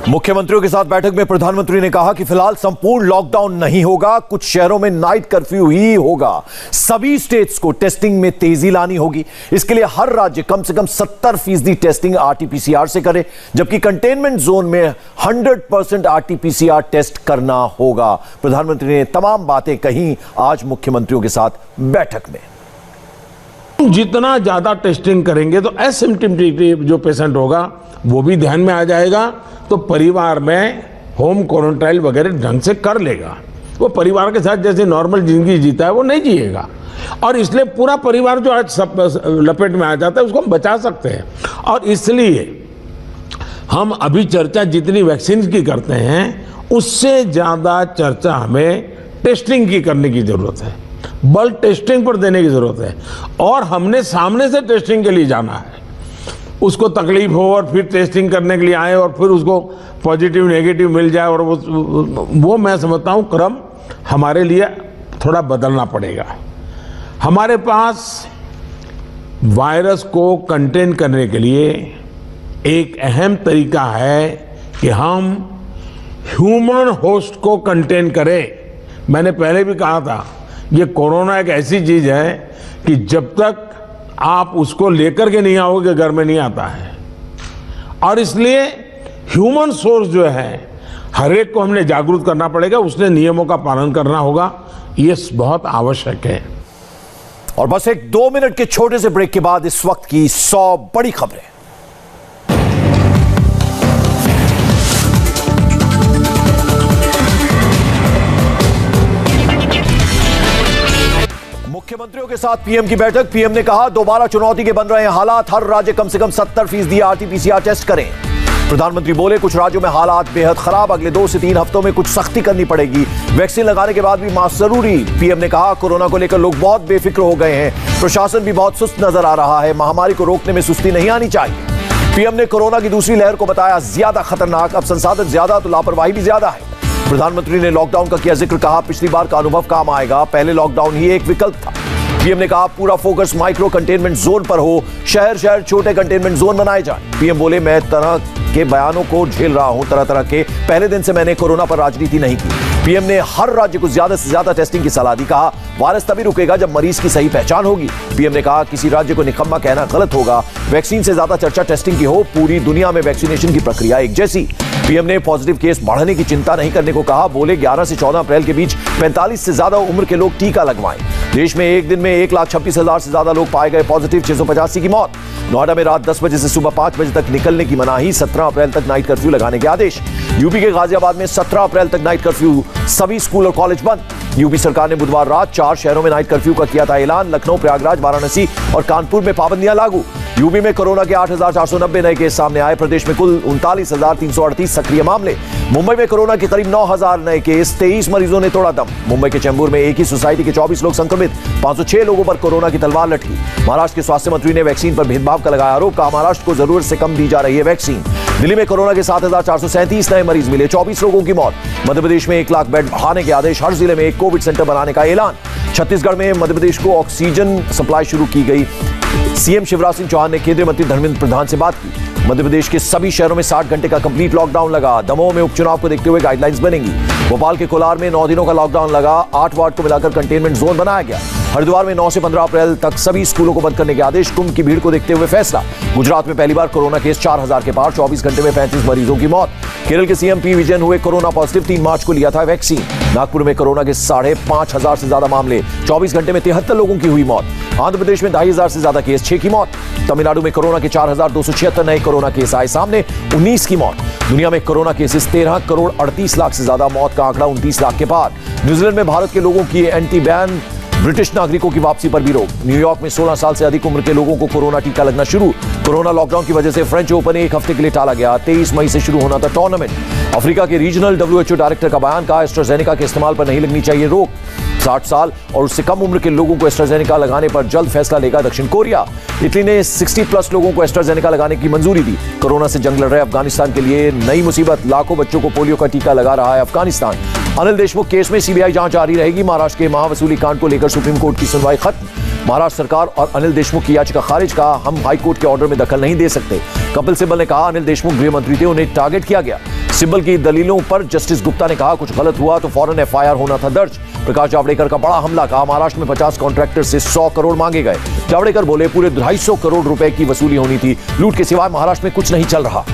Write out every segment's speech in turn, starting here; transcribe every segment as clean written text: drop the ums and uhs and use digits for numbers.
मुख्यमंत्रियों के साथ बैठक में प्रधानमंत्री ने कहा कि फिलहाल संपूर्ण लॉकडाउन नहीं होगा, कुछ शहरों में नाइट कर्फ्यू ही होगा। सभी स्टेट्स को टेस्टिंग में तेजी लानी होगी। इसके लिए हर राज्य कम से कम 70% टेस्टिंग आरटीपीसीआर से करे, जबकि कंटेनमेंट जोन में 100% आरटीपीसीआर टेस्ट करना होगा। प्रधानमंत्री ने तमाम बातें कही आज मुख्यमंत्रियों के साथ बैठक में। जितना ज्यादा टेस्टिंग करेंगे तो एसिम्प्टोमेटिक जो पेशेंट होगा वो भी ध्यान में आ जाएगा, तो परिवार में होम क्वारंटाइन वगैरह ढंग से कर लेगा। वो परिवार के साथ जैसे नॉर्मल जिंदगी जीता है वो नहीं जिएगा, और इसलिए पूरा परिवार जो आज सब लपेट में आ जाता है उसको हम बचा सकते हैं। और इसलिए हम अभी चर्चा जितनी वैक्सीन की करते हैं उससे ज़्यादा चर्चा हमें टेस्टिंग की करने की ज़रूरत है, बल टेस्टिंग पर देने की ज़रूरत है। और हमने सामने से टेस्टिंग के लिए जाना है, उसको तकलीफ हो और फिर टेस्टिंग करने के लिए आए और फिर उसको पॉजिटिव नेगेटिव मिल जाए, और वो मैं समझता हूँ क्रम हमारे लिए थोड़ा बदलना पड़ेगा। हमारे पास वायरस को कंटेन करने के लिए एक अहम तरीका है कि हम ह्यूमन होस्ट को कंटेन करें। मैंने पहले भी कहा था, ये कोरोना एक ऐसी चीज़ है कि जब तक आप उसको लेकर के नहीं आओगे घर में नहीं आता है, और इसलिए ह्यूमन सोर्स जो है हर एक को हमने जागरूक करना पड़ेगा, उसने नियमों का पालन करना होगा, ये बहुत आवश्यक है। और बस एक 2 मिनट के छोटे से ब्रेक के बाद इस वक्त की 100 बड़ी खबरें। मुख्यमंत्रियों के साथ पीएम की बैठक। पीएम ने कहा दोबारा चुनौती के बन रहे हैं हालात, हर राज्य कम से कम 70% आरटीपीसीआर टेस्ट करें। प्रधानमंत्री बोले कुछ राज्यों में हालात बेहद खराब, अगले 2 से 3 हफ्तों में कुछ सख्ती करनी पड़ेगी। वैक्सीन लगाने के बाद भी मास्क जरूरी। पीएम ने कहा कोरोना को लेकर लोग बहुत बेफिक्र हो गए हैं, प्रशासन भी बहुत सुस्त नजर आ रहा है, महामारी को रोकने में सुस्ती नहीं आनी चाहिए। पीएम ने कोरोना की दूसरी लहर को बताया ज्यादा खतरनाक, अब संसाधन ज्यादा तो लापरवाही भी ज्यादा है। प्रधानमंत्री ने लॉकडाउन का किया जिक्र, कहा पिछली बार का अनुभव काम आएगा, पहले लॉकडाउन ही एक विकल्प था। पीएम ने कहा पूरा फोकस माइक्रो कंटेनमेंट जोन पर हो, शहर शहर छोटे कंटेनमेंट जोन बनाए जाएं। पीएम बोले मैं तरह के बयानों को झेल रहा हूं, तरह के, पहले दिन से मैंने कोरोना पर राजनीति नहीं की। पीएम ने हर राज्य को ज्यादा से ज्यादा टेस्टिंग की सलाह दी, कहा वायरस तभी रुकेगा जब मरीज की सही पहचान होगी। पीएम ने कहा किसी राज्य को निकम्मा कहना गलत होगा, वैक्सीन से ज्यादा चर्चा टेस्टिंग की हो, पूरी दुनिया में वैक्सीनेशन की प्रक्रिया एक जैसी। पीएम ने पॉजिटिव केस बढ़ने की चिंता नहीं करने को कहा, बोले 11 से 14 अप्रैल के बीच 45 से ज्यादा उम्र के लोग टीका लगवाएं। देश में एक दिन में 1,26,000 से ज्यादा लोग पाए गए पॉजिटिव, 685 की मौत। नोएडा में रात 10 बजे से सुबह 5 बजे तक निकलने की मनाही, 17 अप्रैल तक नाइट कर्फ्यू लगाने के आदेश। यूपी के गाजियाबाद में 17 अप्रैल तक नाइट कर्फ्यू, सभी स्कूल और कॉलेज बंद। यूपी सरकार ने बुधवार रात 4 शहरों में नाइट कर्फ्यू का किया था ऐलान, लखनऊ, प्रयागराज, वाराणसी और कानपुर में पाबंदियां लागू। यूपी में कोरोना के 8,490 नए केस सामने आए, प्रदेश में कुल 39,338 सक्रिय मामले। मुंबई में कोरोना के करीब 9,000 नए केस, 23 मरीजों ने तोड़ा दम। मुंबई के चेंबूर में एक ही सोसाइटी के 24 लोग संक्रमित, 506 लोगों पर कोरोना की तलवार लटकी। महाराष्ट्र के स्वास्थ्य मंत्री ने वैक्सीन पर भेदभाव का लगाया आरोप, कहा महाराष्ट्र को जरूरत से कम दी जा रही है वैक्सीन। दिल्ली में कोरोना के 7,437 नए मरीज मिले, 24 लोगों की मौत। मध्य प्रदेश में 1 लाख बेड बढ़ाने के आदेश, हर जिले में एक कोविड सेंटर बनाने का ऐलान। छत्तीसगढ़ में मध्य प्रदेश को ऑक्सीजन सप्लाई शुरू की गई। सीएम शिवराज सिंह चौहान ने केंद्रीय मंत्री धर्मेंद्र प्रधान से बात की। मध्य प्रदेश के सभी शहरों में 60 घंटे का कंप्लीट लॉकडाउन लगा। दमोह में उपचुनाव को देखते हुए गाइडलाइंस बनेंगी। भोपाल के कोलार में 9 दिनों का लॉकडाउन लगा, 8 वार्ड को मिलाकर कंटेनमेंट जोन बनाया गया। हरिद्वार में 9 से 15 अप्रैल तक सभी स्कूलों को बंद करने के आदेश, कुंभ की भीड़ को देखते हुए फैसला। गुजरात में पहली बार कोरोना केस 4,000 के पार, 24 घंटे में 35 मरीजों की मौत। केरल के सीएम पी विजयन हुए कोरोना पॉजिटिव, 3 मार्च को लिया था वैक्सीन। नागपुर में कोरोना के 5,500 से ज्यादा मामले, 24 घंटे में 73 लोगों की हुई मौत। आंध्र प्रदेश में 2,500 से ज्यादा केस, 6 की मौत। तमिलनाडु में कोरोना के 4,276 नए कोरोना केस आए सामने, 19 की मौत। दुनिया में कोरोना केसेस 13 करोड़ 38 लाख से ज्यादा, मौत का आंकड़ा 29 लाख के पार। न्यूजीलैंड में भारत के लोगों की एंटी बैन, ब्रिटिश नागरिकों की वापसी पर भी रोक। न्यूयॉर्क में 16 साल से अधिक उम्र के लोगों को कोरोना टीका लगना शुरू। कोरोना लॉकडाउन की वजह से फ्रेंच ओपन 1 हफ्ते के लिए टाला गया, 23 मई से शुरू होना था टूर्नामेंट। अफ्रीका के रीजनल WHO डायरेक्टर का बयान, कहा एस्ट्राजेनेका के इस्तेमाल पर नहीं लगनी चाहिए रोक। 60 साल और उससे कम उम्र के लोगों को एस्ट्राजेनेका लगाने पर जल्द फैसला लेगा दक्षिण कोरिया। इटली ने 60+ लोगों को एस्ट्राजेनेका लगाने की मंजूरी दी। कोरोना से जंग लड़ रहे अफगानिस्तान के लिए नई मुसीबत, लाखों बच्चों को पोलियो का टीका लगा रहा है अफगानिस्तान। अनिल देशमुख केस में सीबीआई जांच जारी रहेगी। महाराष्ट्र के महावसूली कांड को लेकर सुप्रीम कोर्ट की सुनवाई खत्म। महाराष्ट्र सरकार और अनिल देशमुख की याचिका खारिज, कहा हम हाईकोर्ट के ऑर्डर में दखल नहीं दे सकते। कपिल सिब्बल ने कहा अनिल देशमुख गृह मंत्री थे, उन्हें टारगेट किया गया। सिब्बल की दलीलों पर जस्टिस गुप्ता ने कहा कुछ गलत हुआ तो फौरन एफआईआर होना था दर्ज। प्रकाश जावड़ेकर का बड़ा हमला, कहा महाराष्ट्र में 50 कॉन्ट्रैक्टर से 100 करोड़ मांगे गए। जावड़ेकर बोले पूरे 250 करोड़ रुपए की वसूली होनी थी, लूट के सिवाय महाराष्ट्र में कुछ नहीं चल रहा।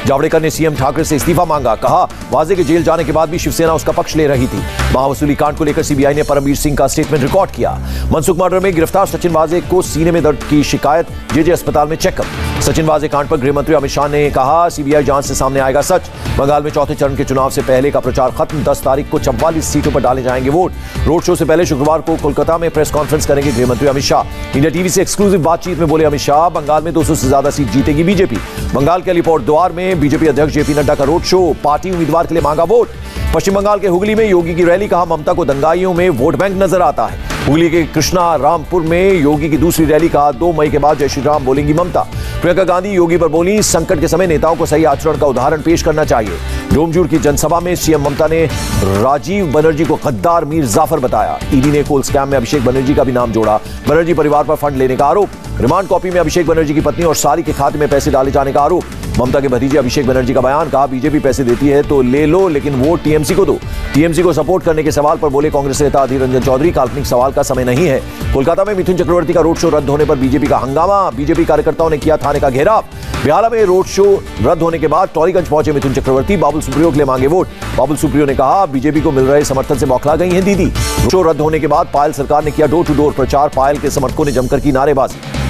जावड़ेकर ने सीएम ठाकरे से इस्तीफा मांगा, कहा वाजे के जेल जाने के बाद भी शिवसेना उसका पक्ष ले रही थी। महावसूली कांड को लेकर सीबीआई ने परमवीर सिंह का स्टेटमेंट रिकॉर्ड किया। मनसुख मर्डर में गिरफ्तार सचिन वाजे को सीने में दर्द की शिकायत, जेजे अस्पताल में चेकअप। सचिन वाजे कांड पर गृह मंत्री अमित शाह ने कहा सीबीआई जांच से सामने आएगा सच। बंगाल में चौथे चरण के चुनाव से पहले का प्रचार खत्म, 10 तारीख को 44 सीटों पर डाले जाएंगे वोट। रोड शो से पहले शुक्रवार को कोलकाता में प्रेस कॉन्फ्रेंस करेंगे गृह मंत्री अमित शाह। इंडिया टीवी से एक्सक्लूसिव बातचीत में बोले अमित शाह, बंगाल में 200 से ज्यादा सीट जीतेगी बीजेपी। बंगाल के अलीपुरद्वार में बीजेपी अध्यक्ष जेपी नड्डा का रोड शो, पार्टी उम्मीदवार के लिए मांगा वोट। पश्चिम बंगाल के हुगली में योगी की रैली, कहा ममता को दंगाइयों में वोट बैंक नजर आता है। हुगली के कृष्णा रामपुर में योगी की दूसरी रैली, कहा 2 मई के बाद जय श्री राम बोलेंगी ममता। प्रियंका गांधी योगी पर बोली संकट के समय नेताओं को सही आचरण का उदाहरण पेश करना चाहिए। डोमजूर की जनसभा में सीएम ममता ने राजीव बनर्जी को गद्दार मीर जाफर बताया। ईडी ने कोल स्कैम में अभिषेक बनर्जी का भी नाम जोड़ा। बनर्जी परिवार पर फंड लेने का आरोप। रिमांड कॉपी में अभिषेक बनर्जी की पत्नी और साली के खाते में पैसे डाले जाने का आरोप। ममता के भतीजे अभिषेक बनर्जी का बयान, कहा बीजेपी पैसे देती है तो ले लो लेकिन वोट टीएमसी को दो। टीएमसी को सपोर्ट करने के सवाल पर बोले कांग्रेस नेता अधीर रंजन चौधरी, काल्पनिक सवाल का समय नहीं है। कोलकाता में मिथुन चक्रवर्ती का रोड शो रद्द होने पर बीजेपी का हंगामा, बीजेपी कार्यकर्ताओं ने किया थाने का घेराव। बेहाला में रोड शो रद्द होने के बाद टॉलीगंज पहुंचे मिथुन चक्रवर्ती, बाबुल सुप्रियो के लिए मांगे वोट। बाबुल सुप्रियो ने कहा बीजेपी को मिल रहे समर्थन से बौखला गई हैं दीदी। रोड शो रद्द होने के बाद पायल सरकार ने किया डोर टू डोर प्रचार, पायल के समर्थकों ने जमकर की नारेबाजी।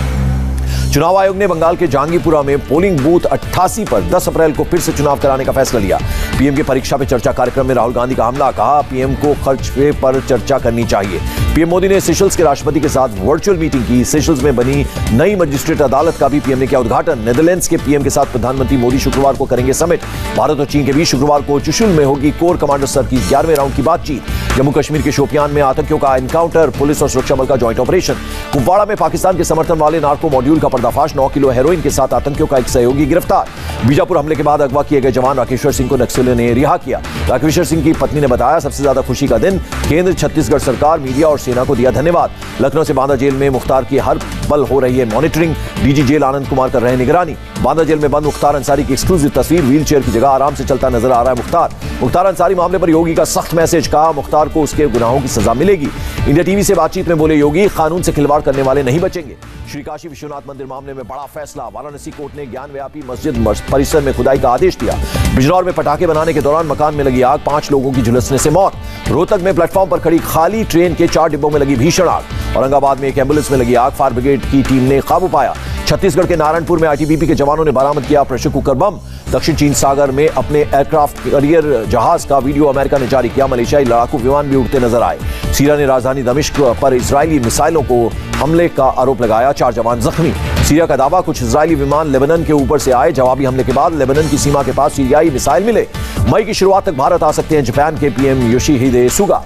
चुनाव आयोग ने बंगाल के जहांगीरपुरा में पोलिंग बूथ 88 पर 10 अप्रैल को फिर से चुनाव कराने का फैसला लिया। पीएम के परीक्षा पे चर्चा कार्यक्रम में राहुल गांधी का हमला, कहा पीएम को खर्च पर चर्चा करनी चाहिए। पीएम मोदी ने सेशल्स के राष्ट्रपति के साथ वर्चुअल मीटिंग की। सेशल्स में बनी नई मजिस्ट्रेट अदालत का भी पीएम ने किया उद्घाटन। नेदरलैंड्स के पीएम के साथ प्रधानमंत्री मोदी शुक्रवार को करेंगे समिट। भारत और चीन के बीच शुक्रवार को चुशुल में होगी कोर कमांडर स्तर की 11वें राउंड की बातचीत। जम्मू कश्मीर के शोपियान में आतंकियों का एनकाउंटर, पुलिस और सुरक्षा बल का ज्वाइंट ऑपरेशन। कुपवाड़ा में पाकिस्तान के समर्थन वाले नार्को मॉड्यूल का पर्दाफाश, 9 किलो हेरोइन के साथ आतंकियों का एक सहयोगी गिरफ्तार। बीजापुर हमले के बाद अगवा किए गए जवान राकेश्वर सिंह को नक्सलियों ने रिहा किया। राकेश्वर सिंह की पत्नी ने बताया सबसे ज्यादा खुशी का दिन, केंद्र, छत्तीसगढ़ सरकार, मीडिया और सेना को दिया धन्यवाद। लखनऊ से बांदा जेल में मुख्तार की हर पल हो रही है monitoring, DG jail Anand Kumar कर रहे हैं निगरानी। बांदा जेल में बंद मुख्तार अंसारी की एक्सक्लूसिव तस्वीर, व्हीलचेयर की जगह आराम से चलता नजर आ रहा है मुख्तार अंसारी मामले पर योगी का सख्त मैसेज, कहा मुख्तार को उसके गुनाहों की सजा मिलेगी। इंडिया टीवी से बातचीत में बोले योगी कानून से खिलवाड़ करने वाले नहीं बचेंगे। श्री काशी विश्वनाथ मंदिर मामले में बड़ा फैसला, वाराणसी कोर्ट ने ज्ञान व्यापी मस्जिद परिसर में खुदाई का आदेश दिया। बिजनौर में पटाखे बनाने के दौरान मकान में लगी आग, 5 लोगों की झुलसने से मौत। रोहतक में प्लेटफॉर्म पर खड़ी खाली ट्रेन के 4 डिब्बों में लगी भीषण आग। औरंगाबाद में एक एम्बुलेंस में लगी आग, फायर ब्रिगेड की टीम ने काबू पाया। छत्तीसगढ़ के नारायणपुर में आईटीबीपी के जवानों ने बरामद किया प्रेशर कुकर बम। दक्षिण चीन सागर में अपने एयरक्राफ्ट कैरियर जहाज का वीडियो अमेरिका ने जारी किया। मलेशियाई लड़ाकू विमान भी उड़ते नजर आए। सीरिया ने राजधानी दमिश्क पर इजरायली मिसाइलों को हमले का आरोप लगाया, 4 जवान जख्मी। सीरिया का दावा, कुछ इजरायली विमान लेबनान के ऊपर से आए। जवाबी हमले के बाद लेबनान की सीमा के पास सीरियाई मिसाइल मिले। मई की शुरुआत तक भारत आ सकते हैं जापान के PM Yoshihide Suga.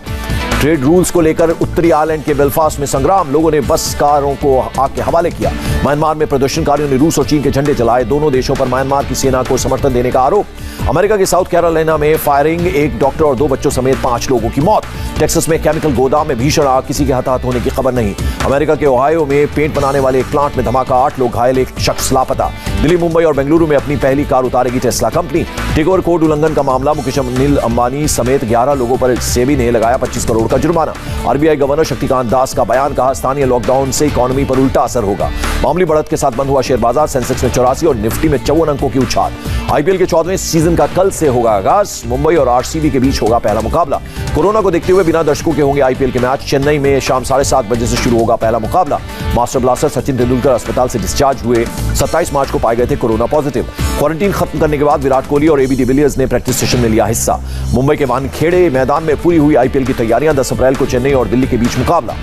Trade rules को लेकर उत्तरी आयरलैंड के बेलफास्ट में संग्राम, लोगों ने बस कारों को आग के हवाले किया। म्यांमार में प्रदर्शनकारियों ने रूस और चीन के झंडे जलाए। दोनों देशों पर म्यांमार की सेना को समर्थन देने का आरोप। अमेरिका के साउथ कैरोलिना में फायरिंग, 1 डॉक्टर और 2 बच्चों समेत 5 लोगों की मौत। टेक्सास में केमिकल गोदाम में भीषण आग, किसी के हताहत होने की खबर नहीं। अमेरिका के ओहायो में पेंट बनाने वाले एक प्लांट में धमाका, 8 लोग घायल, 1 शख्स लापता। दिल्ली, मुंबई और बेंगलुरु में अपनी पहली कार उतारेगी टेस्ला कंपनी। टेकओवर कोड उल्लंघन का मामला, मुकेश अनिल अंबानी समेत 11 लोगों पर सेबी ने लगाया 25 करोड़ का जुर्माना। आरबीआई गवर्नर शक्तिकांत दास का बयान, कहा स्थानीय लॉकडाउन से इकोनॉमी पर उल्टा असर होगा। मामूली बढ़त के साथ बंद हुआ शेयर बाजार, सेंसेक्स में 84 और निफ्टी में 54 अंकों की उछाल। आईपीएल के 14वें सीजन का कल से होगा आगाज, मुंबई और आरसीबी के बीच होगा पहला मुकाबला। कोरोना को देखते हुए बिना दर्शकों के होंगे आईपीएल के मैच। चेन्नई में शाम 7:30 बजे से शुरू होगा पहला मुकाबला। मास्टर ब्लास्टर सचिन तेंदुलकर अस्पताल से डिस्चार्ज हुए, 27 मार्च को पाए गए थे कोरोना पॉजिटिव। क्वारंटीन खत्म करने के बाद विराट कोहली और एबी डिविलियर्स ने प्रैक्टिस सेशन में लिया हिस्सा। मुंबई के वानखेड़े मैदान में पूरी हुई आईपीएल की तैयारियां, 10 अप्रैल को चेन्नई और दिल्ली के बीच मुकाबला।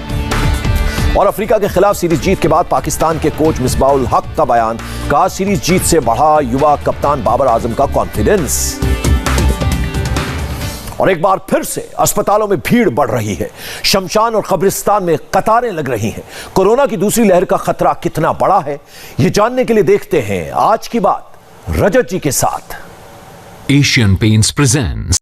और अफ्रीका के खिलाफ सीरीज जीत के बाद पाकिस्तान के कोच मिसबाउल हक का बयान, कहा सीरीज जीत से बढ़ा युवा कप्तान बाबर आजम का कॉन्फिडेंस। और एक बार फिर से अस्पतालों में भीड़ बढ़ रही है, शमशान और कब्रिस्तान में कतारें लग रही हैं। कोरोना की दूसरी लहर का खतरा कितना बड़ा है, यह जानने के लिए देखते हैं आज की बात रजत जी के साथ। Asian paints presents